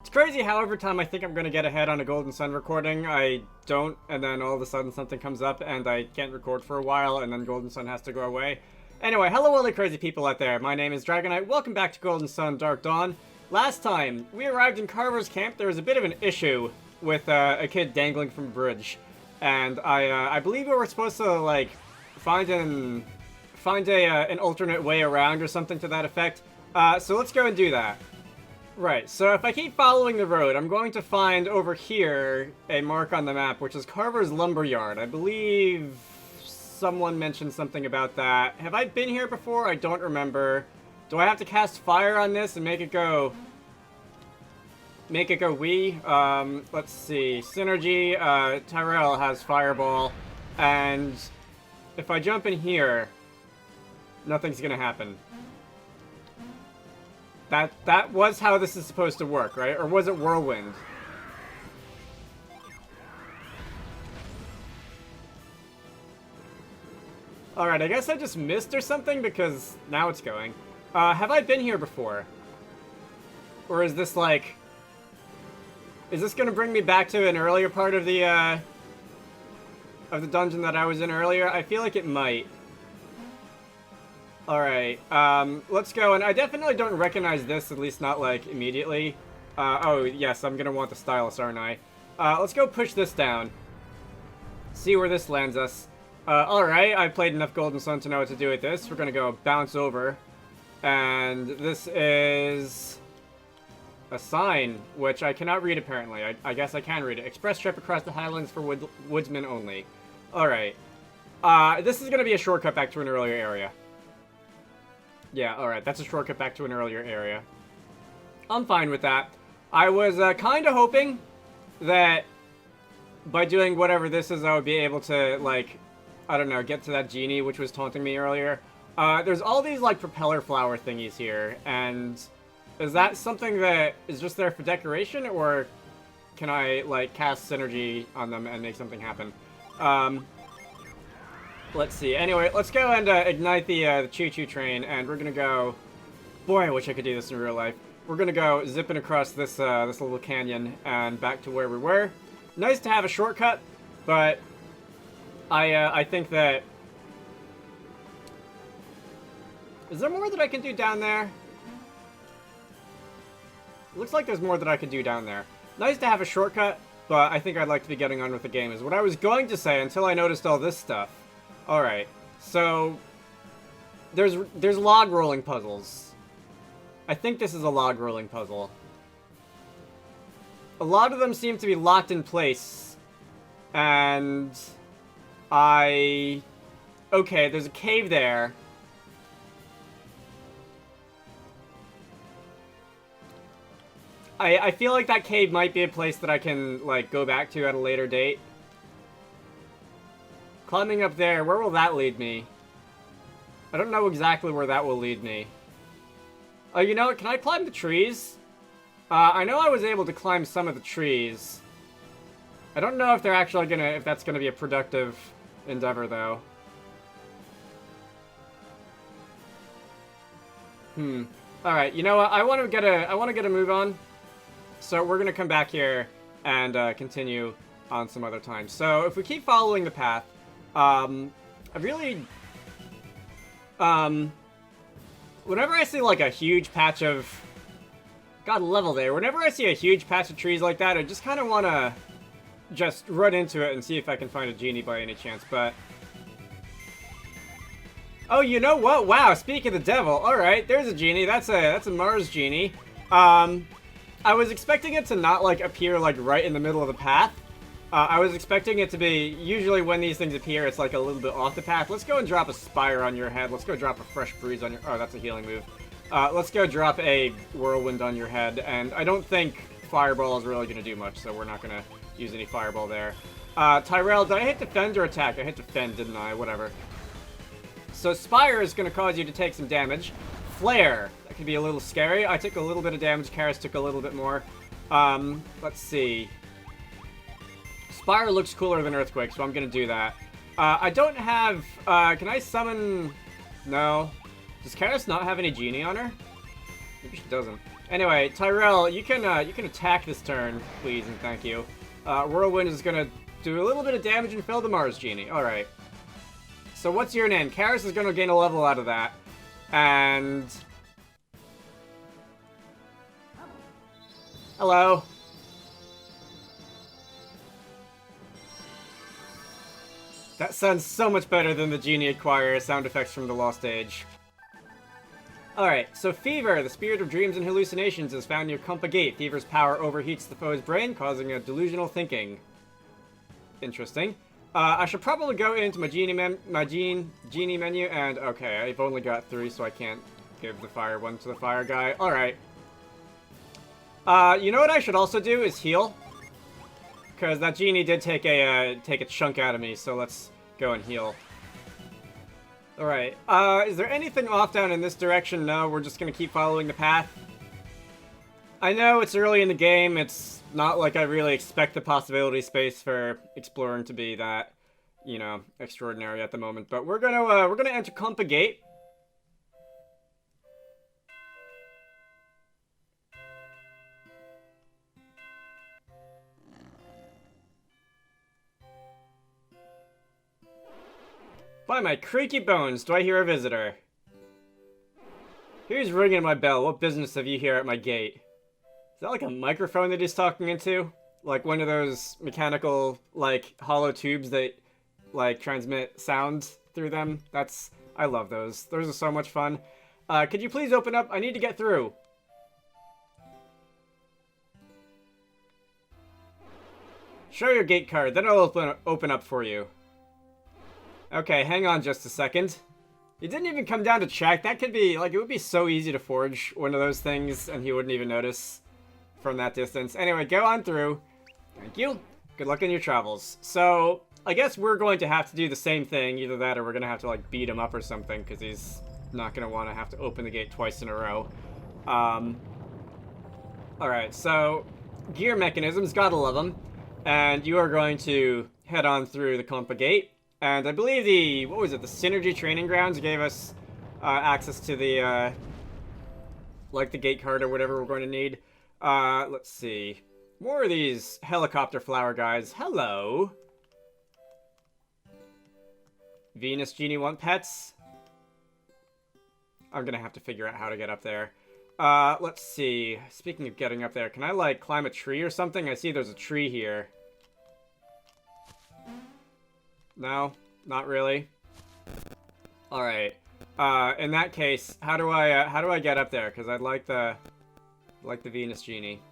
It's crazy how every time I think I'm gonna get ahead on a Golden Sun recording, I don't, and then all of a sudden something comes up and I can't record for a while, and then Golden Sun has to go away. Anyway, hello all the crazy people out there. My name is Dragonite. Welcome back to Golden Sun Dark Dawn. Last time, we arrived in Carver's camp. There was a bit of an issue with a kid dangling from a bridge. And I believe we were supposed to, like, find an alternate way around or something to that effect. So let's go and do that. Right, so if I keep following the road, I'm going to find over here a mark on the map, which is Carver's Lumberyard. I believe someone mentioned something about that. Have I been here before? I don't remember. Do I have to cast fire on this and make it go wee? Let's see. Synergy, Tyrell has Fireball, and if I jump in here, nothing's gonna happen. That was how this is supposed to work, right? Or was it Whirlwind? Alright, I guess I just missed or something because now it's going. Have I been here before? Or is this like... Is this gonna bring me back to an earlier part of the dungeon that I was in earlier? I feel like it might. Alright, let's go, and I definitely don't recognize this, at least not, like, immediately. Oh, yes, I'm gonna want the stylus, aren't I? Let's go push this down. See where this lands us. Alright, I've played enough Golden Sun to know what to do with this. We're gonna go bounce over. And this is... a sign, which I cannot read, apparently. I guess I can read it. Express trip across the Highlands for woodsmen only. Alright. This is gonna be a shortcut back to an earlier area. Yeah, alright, that's a shortcut back to an earlier area. I'm fine with that. I was kind of hoping that by doing whatever this is, I would be able to, like, I don't know, get to that genie, which was taunting me earlier. There's all these, like, propeller flower thingies here, and is that something that is just there for decoration, or can I, like, cast synergy on them and make something happen? Let's see. Anyway, let's go and ignite the choo-choo train, and we're gonna go... Boy, I wish I could do this in real life. We're gonna go zipping across this this little canyon and back to where we were. Nice to have a shortcut, but I think that... Is there more that I can do down there? Looks like there's more that I can do down there. Nice to have a shortcut, but I think I'd like to be getting on with the game, is what I was going to say until I noticed all this stuff. Alright, so there's log rolling puzzles. I think this is a log rolling puzzle. A lot of them seem to be locked in place. And okay, there's a cave there. I feel like that cave might be a place that I can, like, go back to at a later date. Climbing up there, where will that lead me? I don't know exactly where that will lead me. Oh, you know what? Can I climb the trees? I know I was able to climb some of the trees. I don't know if they're actually gonna, if that's gonna be a productive endeavor, though. Alright, you know what? I want to get a move on. So we're gonna come back here and continue on some other time. So if we keep following the path, I really, whenever I see, like, a huge patch of, got level there, whenever I see a huge patch of trees like that, I just kind of want to just run into it and see if I can find a genie by any chance, but... Oh, you know what? Wow, speak of the devil. Alright, there's a genie. That's a Mars genie. I was expecting it to not, like, appear, like, right in the middle of the path. I was expecting it to be, usually when these things appear, it's like a little bit off the path. Let's go and drop a Spire on your head. Let's go drop a Fresh Breeze on your... Oh, that's a healing move. Let's go drop a Whirlwind on your head. And I don't think Fireball is really going to do much, so we're not going to use any Fireball there. Tyrell, did I hit Defend or Attack? I hit Defend, didn't I? Whatever. So Spire is going to cause you to take some damage. Flare. That could be a little scary. I took a little bit of damage. Karis took a little bit more. Let's see. Spire looks cooler than Earthquake, so I'm gonna do that. I don't have... can I summon... No. Does Karis not have any Genie on her? Maybe she doesn't. Anyway, Tyrell, you can attack this turn, please and thank you. Whirlwind is gonna do a little bit of damage and fill the Mars Genie. Alright. So what's your name? Karis is gonna gain a level out of that. And... hello. That sounds so much better than the Genie Acquire sound effects from the Lost Age. Alright, so Fever, the spirit of dreams and hallucinations, is found near Kumpa Gate. Fever's power overheats the foe's brain, causing a delusional thinking. Interesting. I should probably go into my Genie menu, and okay, I've only got 3, so I can't give the fire one to the fire guy. Alright. You know what I should also do is heal? Because that Genie did take a chunk out of me, so let's go and heal. Alright, is there anything off down in this direction? No, we're just gonna keep following the path. I know it's early in the game, it's not like I really expect the possibility space for exploring to be that, you know, extraordinary at the moment, but we're gonna enter Kumpa Gate. By my creaky bones, do I hear a visitor? Who's ringing my bell? What business have you here at my gate? Is that like a microphone that he's talking into? Like one of those mechanical, like, hollow tubes that, like, transmit sounds through them? I love those. Those are so much fun. Could you please open up? I need to get through. Show your gate card, then I'll open up for you. Okay, hang on just a second. He didn't even come down to check. That could be, like, it would be so easy to forge one of those things and he wouldn't even notice from that distance. Anyway, go on through. Thank you. Good luck in your travels. So, I guess we're going to have to do the same thing. Either that or we're going to have to, like, beat him up or something because he's not going to want to have to open the gate twice in a row. Alright, so, gear mechanisms, gotta love them. And you are going to head on through the Kumpa Gate. And I believe the, what was it, the Synergy Training Grounds gave us access to the, like the gate card or whatever we're going to need. Let's see. More of these helicopter flower guys. Hello. Venus Genie want pets? I'm gonna have to figure out how to get up there. Let's see. Speaking of getting up there, can I, like, climb a tree or something? I see there's a tree here. No, not really. Alright. In that case, how do I get up there? Because I'd like the Venus Genie.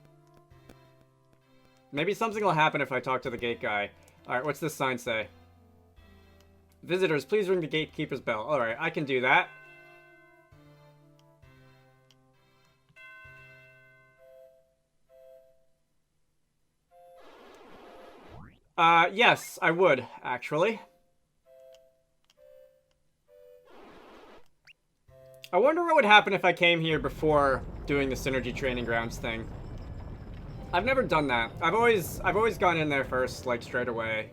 Maybe something will happen if I talk to the gate guy. Alright, what's this sign say? Visitors, please ring the gatekeeper's bell. Alright, I can do that. Yes, I would, actually. I wonder what would happen if I came here before doing the Synergy Training Grounds thing. I've never done that. I've always gone in there first, like, straight away.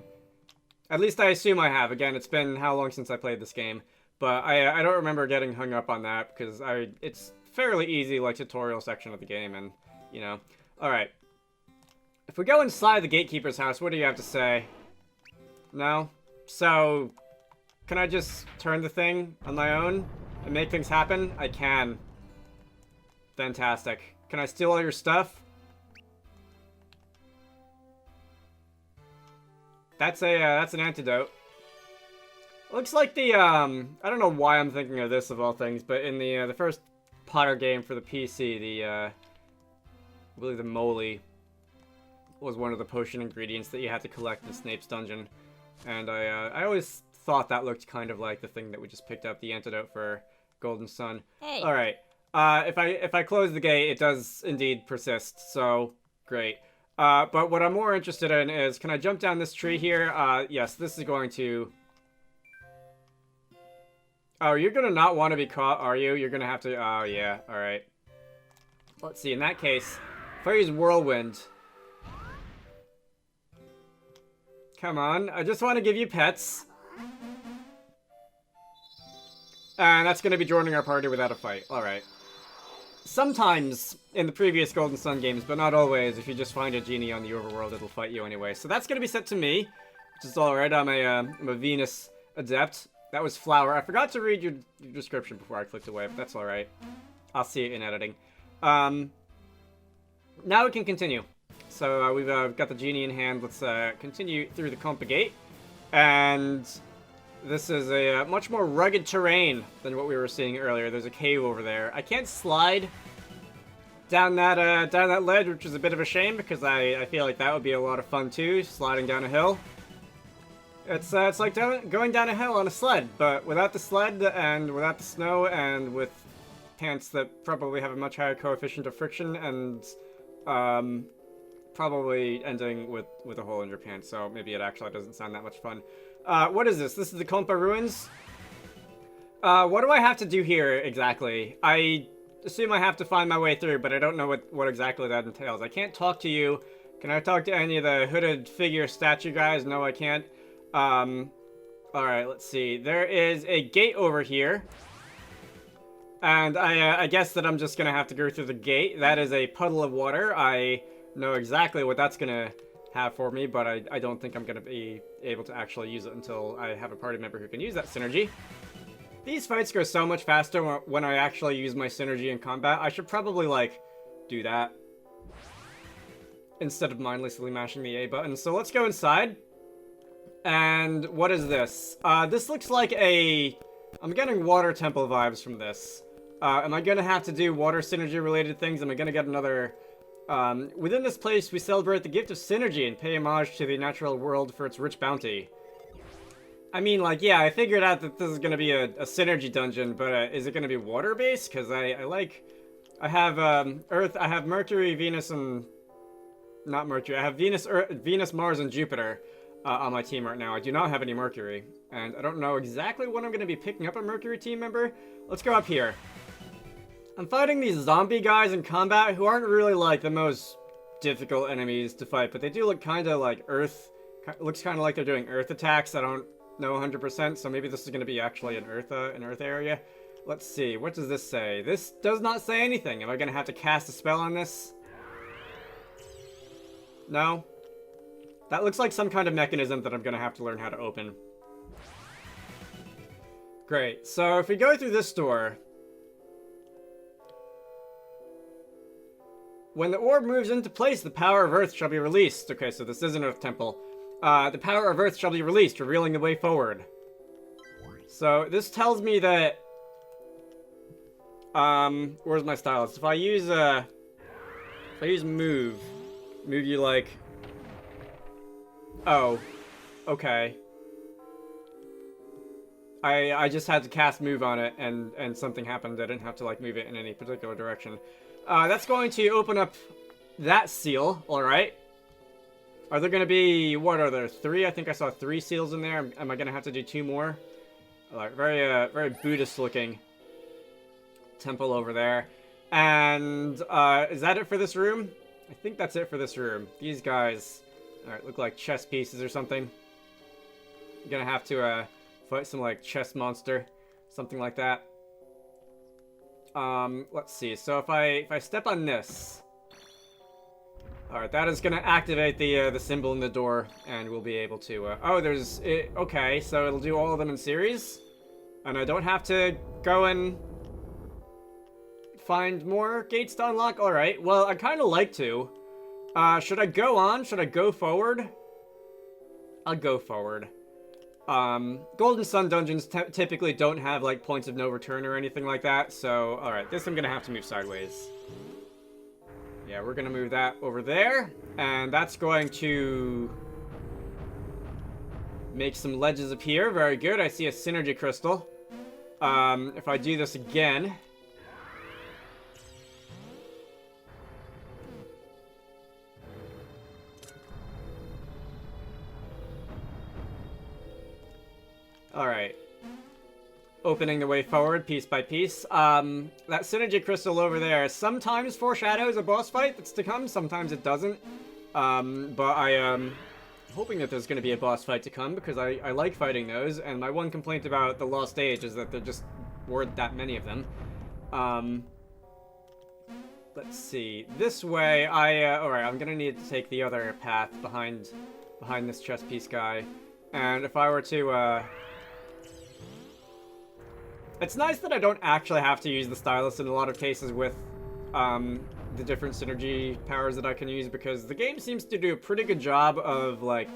At least I assume I have. Again, it's been how long since I played this game. But I don't remember getting hung up on that, because it's fairly easy, like, tutorial section of the game, and, you know. Alright. If we go inside the gatekeeper's house, what do you have to say? No? So, can I just turn the thing on my own and make things happen? I can. Fantastic. Can I steal all your stuff? That's an antidote. Looks like the, I don't know why I'm thinking of this of all things, but in the first Potter game for the PC, I believe the moly was one of the potion ingredients that you had to collect in Snape's dungeon. And I always thought that looked kind of like the thing that we just picked up, the antidote for Golden Sun. Hey. Alright. If I close the gate, it does indeed persist, so great. But what I'm more interested in is, can I jump down this tree here? Yes, this is going to... Oh, you're gonna not want to be caught, are you? You're gonna have to... Oh, yeah, alright. Let's see, in that case, if I use Whirlwind... Come on, I just want to give you pets. And that's going to be joining our party without a fight. Alright. sometimes in the previous Golden Sun games, but not always. If you just find a genie on the overworld, it'll fight you anyway. So that's going to be set to me, which is alright. I'm a Venus adept. That was Flower. I forgot to read your description before I clicked away, but that's alright. I'll see it in editing. Now we can continue. So we've got the genie in hand. Let's continue through the Compa Gate. And this is a much more rugged terrain than what we were seeing earlier. There's a cave over there. I can't slide down that ledge, which is a bit of a shame because I feel like that would be a lot of fun too, sliding down a hill. It's like going down a hill on a sled, but without the sled and without the snow and with pants that probably have a much higher coefficient of friction and probably ending with a hole in your pants. So maybe it actually doesn't sound that much fun. What is this? This is the Compa Ruins? What do I have to do here, exactly? I assume I have to find my way through, but I don't know what exactly that entails. I can't talk to you. Can I talk to any of the hooded figure statue guys? No, I can't. Alright, let's see. There is a gate over here. And I guess that I'm just gonna have to go through the gate. That is a puddle of water. I know exactly what that's gonna have for me, but I don't think I'm gonna be able to actually use it until I have a party member who can use that synergy. These fights go so much faster when I actually use my synergy in combat. I should probably, like, do that instead of mindlessly mashing the A button. So let's go inside. And what is this? This looks like a... I'm getting water temple vibes from this. Am I gonna have to do water synergy related things? Am I gonna get another... within this place, we celebrate the gift of synergy and pay homage to the natural world for its rich bounty. I mean, like, yeah, I figured out that this is gonna be a synergy dungeon, but is it gonna be water-based? Because I have, Earth, I have Mercury, Venus, and... Not Mercury, I have Venus, Mars, and Jupiter on my team right now. I do not have any Mercury, and I don't know exactly when I'm gonna be picking up a Mercury team member. Let's go up here. I'm fighting these zombie guys in combat who aren't really, like, the most difficult enemies to fight, but they do look kind of like Earth. Looks kind of like they're doing Earth attacks. I don't know 100%, so maybe this is going to be actually an Earth area. Let's see. What does this say? This does not say anything. Am I going to have to cast a spell on this? No? That looks like some kind of mechanism that I'm going to have to learn how to open. Great. So if we go through this door... When the orb moves into place, the power of Earth shall be released. Okay, so this is an Earth Temple. The power of Earth shall be released, revealing the way forward. So, this tells me that... where's my stylus? If I use move you like... Oh. Okay. I just had to cast move on it, and something happened. I didn't have to, like, move it in any particular direction. That's going to open up that seal, alright. Are there going to be, what are there, 3? I think I saw 3 seals in there. Am I going to have to do 2 more? Alright, very Buddhist-looking temple over there. And, is that it for this room? I think that's it for this room. These guys, alright, look like chess pieces or something. I'm gonna have to, fight some, like, chess monster. Something like that. Let's see. So if I step on this, alright, that is gonna activate the symbol in the door, and we'll be able to, oh, there's, okay, so it'll do all of them in series, and I don't have to go and find more gates to unlock? Alright, well, I kinda like to. Should I go on? Should I go forward? I'll go forward. Golden Sun dungeons typically don't have, like, points of no return or anything like that, so, alright, this I'm gonna have to move sideways. Yeah, we're gonna move that over there, and that's going to make some ledges appear. Very good. I see a synergy crystal. If I do this again... Alright. Opening the way forward, piece by piece. That synergy crystal over there sometimes foreshadows a boss fight that's to come, sometimes it doesn't. But I am hoping that there's going to be a boss fight to come, because I like fighting those, and my one complaint about the Lost Age is that there just weren't that many of them. let's see. This way, alright, I'm gonna need to take the other path behind this chess piece guy. And if I were to, it's nice that I don't actually have to use the stylus in a lot of cases with, the different synergy powers that I can use, because the game seems to do a pretty good job of, like,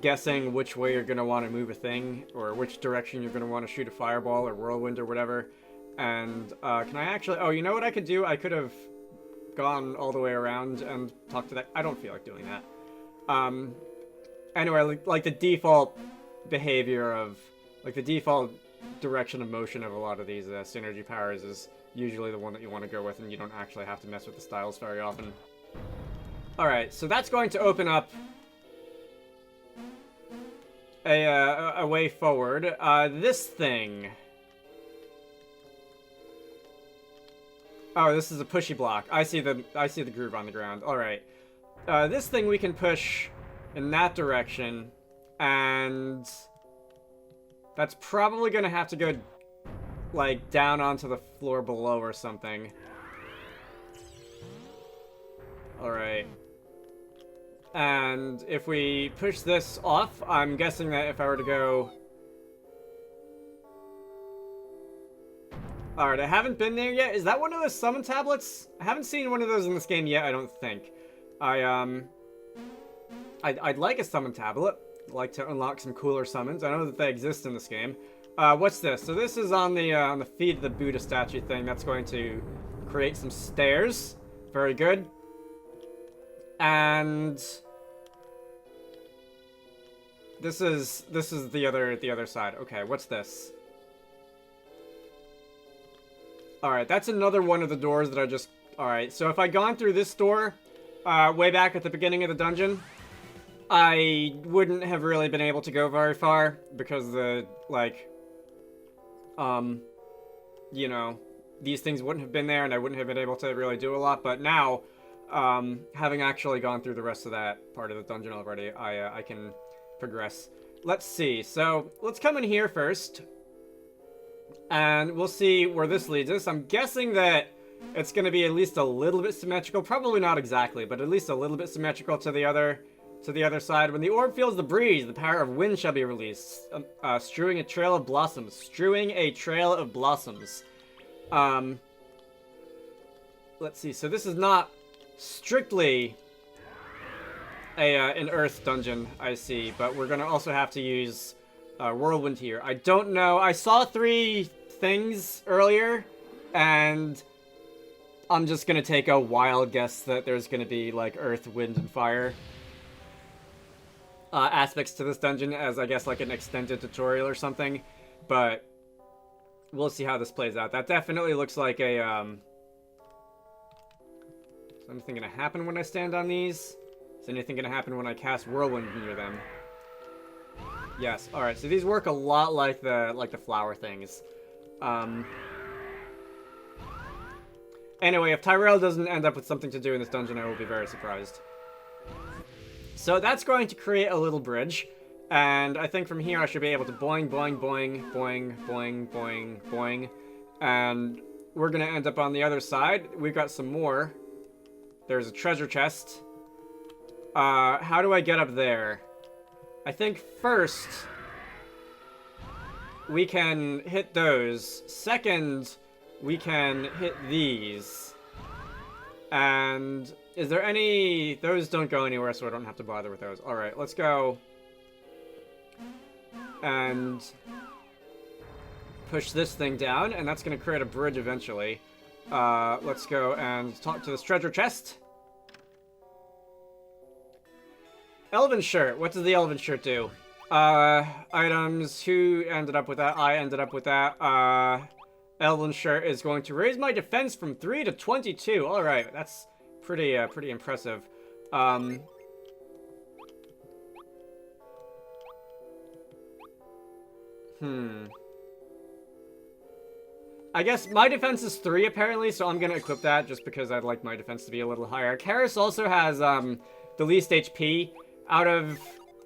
guessing which way you're gonna want to move a thing, or which direction you're gonna want to shoot a fireball or whirlwind or whatever. And, can I actually... Oh, you know what I could do? I could have gone all the way around and talked to that... I don't feel like doing that. Anyway, like the default behavior of... Like, the default direction of motion of a lot of these synergy powers is usually the one that you want to go with, and you don't actually have to mess with the styles very often. Alright, so that's going to open up a way forward. This thing... Oh, this is a pushy block. I see the groove on the ground. Alright. This thing we can push in that direction, and that's probably gonna have to go, like, down onto the floor below or something. Alright. And if we push this off, I'm guessing that if I were to go... Alright, I haven't been there yet. Is that one of those summon tablets? I haven't seen one of those in this game yet, I don't think. I'd like a summon tablet. I'd like to unlock some cooler summons. I know that they exist in this game. What's this? So this is on the feed the Buddha statue thing. That's going to create some stairs. Very good. And this is the other side. Okay, what's this? Alright, that's another one of the doors that I just... Alright, so if I'd gone through this door, way back at the beginning of the dungeon, I wouldn't have really been able to go very far, because the, like, you know, these things wouldn't have been there, and I wouldn't have been able to really do a lot, but now, having actually gone through the rest of that part of the dungeon already, I can progress. Let's see, so, let's come in here first. And we'll see where this leads us. I'm guessing that it's going to be at least a little bit symmetrical. Probably not exactly, but at least a little bit symmetrical to the other side. When the orb feels the breeze, the power of wind shall be released. Strewing a trail of blossoms. Strewing a trail of blossoms. Let's see. So this is not strictly an Earth dungeon, I see. But we're going to also have to use... whirlwind here. I don't know. I saw 3 things earlier, and I'm just gonna take a wild guess that there's gonna be, like, earth, wind, and fire aspects to this dungeon as, I guess, like an extended tutorial or something. But we'll see how this plays out. That definitely looks like a, Is anything gonna happen when I stand on these? Is anything gonna happen when I cast whirlwind near them? Yes. All right. So these work a lot like the flower things. Anyway, if Tyrell doesn't end up with something to do in this dungeon, I will be very surprised. So that's going to create a little bridge, and I think from here I should be able to boing, boing, boing, boing, boing, boing, boing, and we're gonna end up on the other side. We've got some more. There's a treasure chest. How do I get up there? I think first, we can hit those. Second, we can hit these. And is there any... Those don't go anywhere, so I don't have to bother with those. Alright, let's go. And push this thing down, and that's going to create a bridge eventually. Let's go and talk to this treasure chest. Elven shirt. What does the elven shirt do? Items. Who ended up with that? I ended up with that. Elven shirt is going to raise my defense from 3 to 22. All right, that's pretty impressive. I guess my defense is 3 apparently, so I'm gonna equip that just because I'd like my defense to be a little higher. Karis also has the least HP out of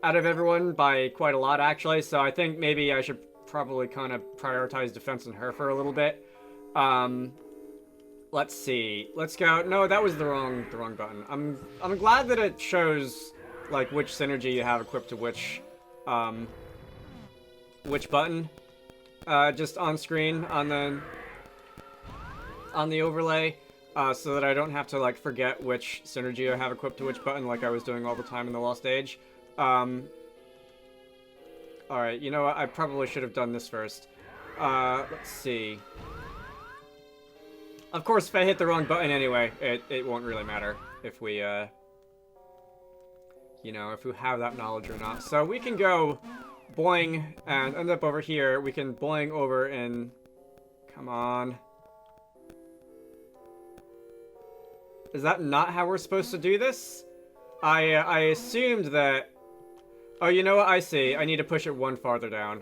everyone by quite a lot actually, so I think maybe I should probably kind of prioritize defense on her for a little bit. Let's see. Let's go. No, that was the wrong button. I'm glad that it shows like which synergy you have equipped to which button just on screen on the overlay, so that I don't have to like forget which synergy I have equipped to which button like I was doing all the time in the Lost Age. Alright, you know what? I probably should have done this first. Let's see. Of course, if I hit the wrong button anyway, it won't really matter if we, you know, if we have that knowledge or not. So we can go boing and end up over here. We can boing over and... Come on. Is that not how we're supposed to do this? I assumed that... Oh, you know what? I see. I need to push it one farther down.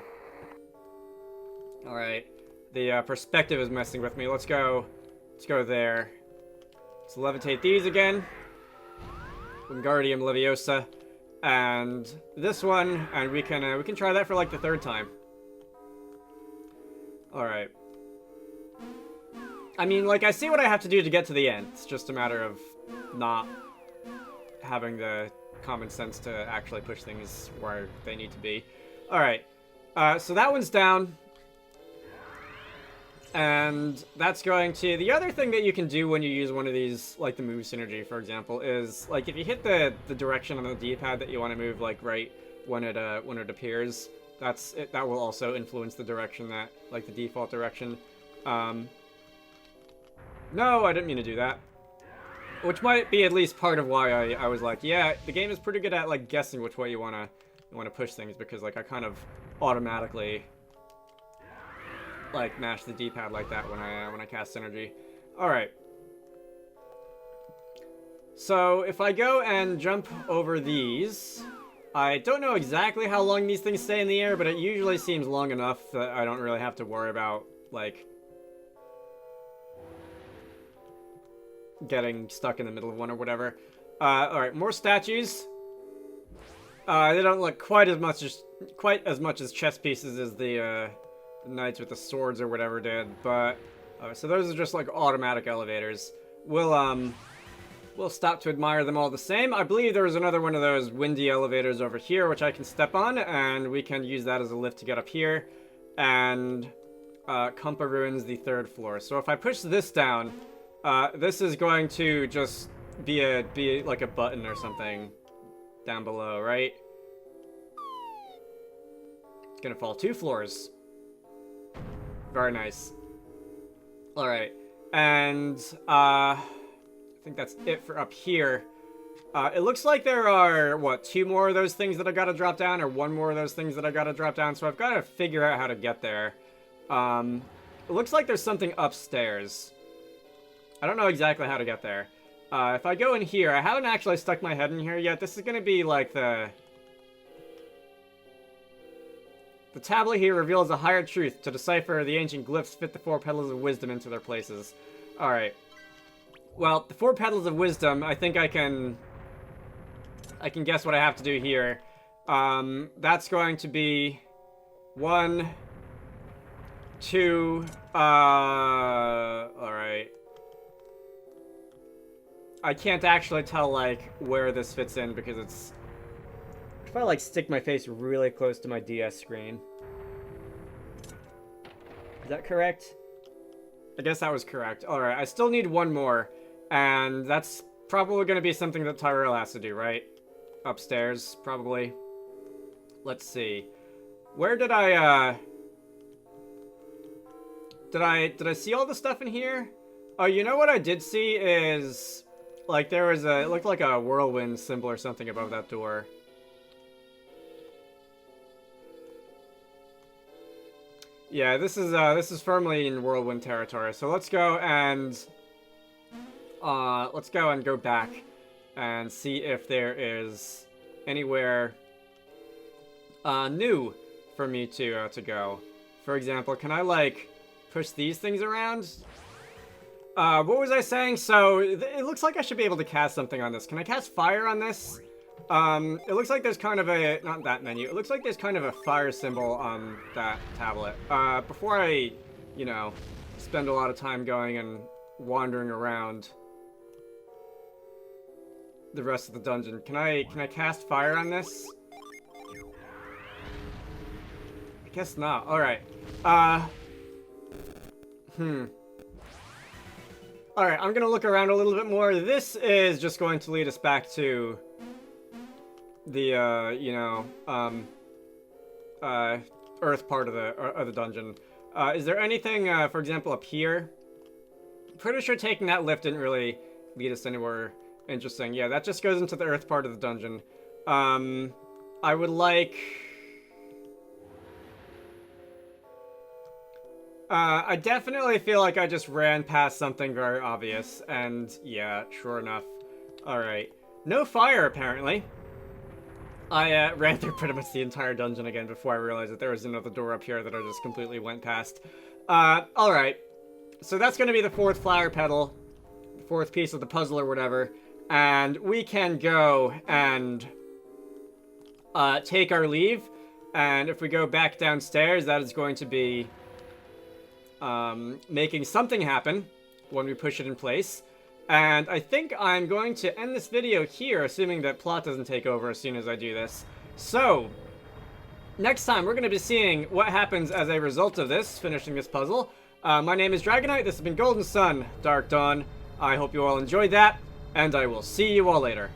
Alright. The perspective is messing with me. Let's go there. Let's levitate these again. Wingardium Leviosa. And this one, and we can try that for like the third time. Alright. I mean, like, I see what I have to do to get to the end. It's just a matter of not having the common sense to actually push things where they need to be. Alright. So that one's down. And that's going to... The other thing that you can do when you use one of these, like the move synergy, for example, is, like, if you hit the direction on the D-pad that you want to move, like, right when it appears, that will also influence the direction that, like, the default direction. No, I didn't mean to do that. Which might be at least part of why I was like, yeah, the game is pretty good at, like, guessing which way you wanna push things, because, like, I kind of automatically... like mash the D-pad like that when I cast synergy. Alright. So if I go and jump over these, I don't know exactly how long these things stay in the air, but it usually seems long enough that I don't really have to worry about, like, getting stuck in the middle of one or whatever. Alright, more statues. They don't look quite as much as chess pieces as the knights with the swords or whatever did, but so those are just like automatic elevators. We'll stop to admire them all the same. I believe there was another one of those windy elevators over here which I can step on, and we can use that as a lift to get up here. And Kumpa ruins the 3rd floor. So if I push this down, this is going to just be like a button or something down below, right? It's gonna fall 2 floors. Very nice. Alright. And, I think that's it for up here. It looks like there are, what, 2 more of those things that I gotta drop down, or 1 more of those things that I gotta drop down, so I've gotta figure out how to get there. It looks like there's something upstairs. I don't know exactly how to get there. If I go in here, I haven't actually stuck my head in here yet. This is gonna be like the tablet here reveals a higher truth. To decipher the ancient glyphs, fit the 4 petals of wisdom into their places. Alright. Well, the 4 petals of wisdom, I think I can guess what I have to do here. That's going to be 1, 2, alright. I can't actually tell, like, where this fits in because it's... If I, like, stick my face really close to my DS screen. Is that correct? I guess that was correct. Alright, I still need 1 more. And that's probably going to be something that Tyrell has to do, right? Upstairs, probably. Let's see. Where did I, Did I see all the stuff in here? Oh, you know what I did see is... Like, there was it looked like a whirlwind symbol or something above that door. Yeah, this is firmly in whirlwind territory. So let's go and go back and see if there is anywhere new for me to go. For example, can I like push these things around? What was I saying? So it looks like I should be able to cast something on this. Can I cast fire on this? It looks like there's kind of a, not that menu, it looks like there's kind of a fire symbol on that tablet. Before I, you know, spend a lot of time going and wandering around the rest of the dungeon. Can I cast fire on this? I guess not. Alright. Alright, I'm gonna look around a little bit more. This is just going to lead us back to the, you know, earth part of the dungeon. Is there anything, for example, up here? Pretty sure taking that lift didn't really lead us anywhere interesting. Yeah, that just goes into the earth part of the dungeon. I would like... I definitely feel like I just ran past something very obvious, and yeah, sure enough. Alright. No fire, apparently. I ran through pretty much the entire dungeon again before I realized that there was another door up here that I just completely went past. Alright. So that's going to be the fourth flower petal, the fourth piece of the puzzle or whatever, and we can go and take our leave, and if we go back downstairs, that is going to be making something happen when we push it in place. And I think I'm going to end this video here, assuming that plot doesn't take over as soon as I do this. So, next time we're going to be seeing what happens as a result of this, finishing this puzzle. My name is Dragonite, this has been Golden Sun, Dark Dawn. I hope you all enjoyed that, and I will see you all later.